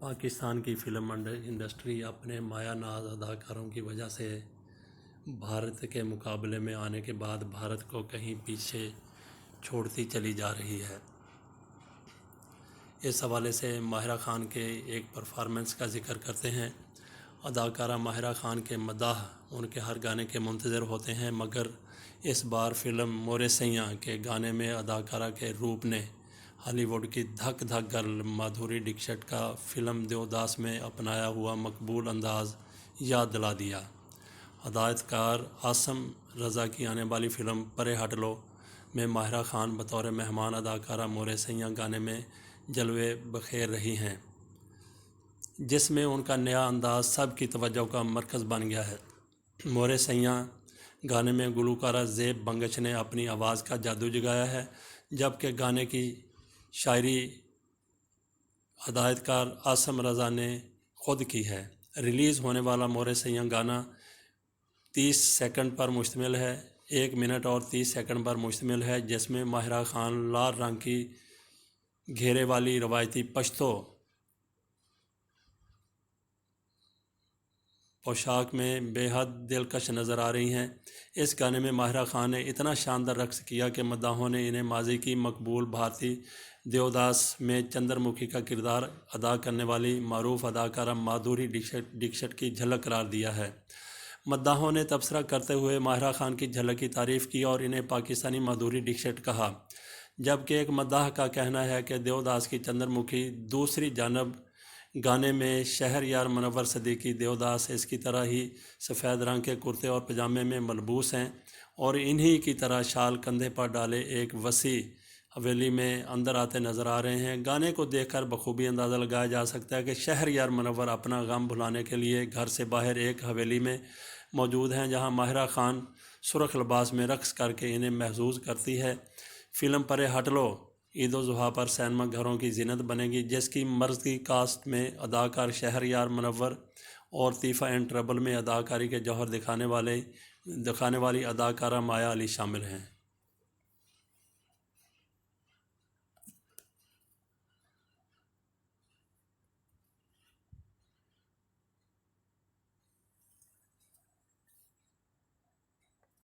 پاکستان کی film industry اپنے مایہ ناز اداکاروں کی وجہ سے بھارت کے مقابلے میں آنے کے بعد بھارت کو کہیں پیچھے چھوڑتی چلی جا رہی ہے۔ اس حوالے سے ماہرہ خان کے ایک پرفارمنس کا ذکر کرتے ہیں۔ اداکارہ ماہرہ خان کے مداح ان کے ہر گانے کے منتظر ہوتے ہیں، مگر اس بار فلم مورے سیاں کے گانے میں اداکارہ کے روپ نے ہالی ووڈ کی دھک دھک گرل مادھوری ڈکشٹ کا فلم دیوداس میں اپنایا ہوا مقبول انداز یاد دلا دیا۔ ہدایت کار عاصم رضا کی آنے والی فلم پرے ہٹ لو میں ماہرہ خان بطور مہمان اداکارہ مورے سیاں گانے میں جلوے بخیر رہی ہیں، جس میں ان کا نیا انداز سب کی توجہ کا مرکز بن گیا ہے۔ مورے سیاں گانے میں گلوکارہ زیب بنگش نے اپنی آواز کا جادو جگایا ہے، جبکہ گانے کی شاعری ہدایت کار عاصم رضا نے خود کی ہے۔ ریلیز ہونے والا مورے سیاں گانا 30 سیکنڈ پر مشتمل ہے، 1 منٹ اور 30 سیکنڈ پر مشتمل ہے، جس میں ماہرہ خان لال رنگ کی گھیرے والی روایتی پشتو پوشاک میں بے حد دلکش نظر آ رہی ہیں۔ اس گانے میں ماہرہ خان نے اتنا شاندار رقص کیا کہ مداحوں نے انہیں ماضی کی مقبول بھارتی دیوداس میں چندر مکھی کا کردار ادا کرنے والی معروف اداکارہ مادھوری ڈکشٹ کی جھلک قرار دیا ہے۔ مداحوں نے تبصرہ کرتے ہوئے ماہرہ خان کی جھلک کی تعریف کی اور انہیں پاکستانی مادھوری ڈکشٹ کہا، جبکہ ایک مداح کا کہنا ہے کہ دیوداس کی چندر مکھی۔ دوسری جانب گانے میں شہر یار منور صدیقی دیوداس اس کی طرح ہی سفید رنگ کے کرتے اور پاجامے میں ملبوس ہیں اور انہی کی طرح شال کندھے پر ڈالے ایک وسیع حویلی میں اندر آتے نظر آ رہے ہیں۔ گانے کو دیکھ کر بخوبی اندازہ لگایا جا سکتا ہے کہ شہر یار منور اپنا غم بھلانے کے لیے گھر سے باہر ایک حویلی میں موجود ہیں، جہاں ماہرہ خان سرخ لباس میں رقص کر کے انہیں محظوظ کرتی ہے۔ فلم پرے ہٹ لو عید الاضحیٰ پر سینما گھروں کی زینت بنے گی، جس کی مرضی کاسٹ میں اداکار شہر یار منور اور طیفہ ان ٹربل میں اداکاری کے جوہر دکھانے والی اداکارہ مایا علی شامل ہیں۔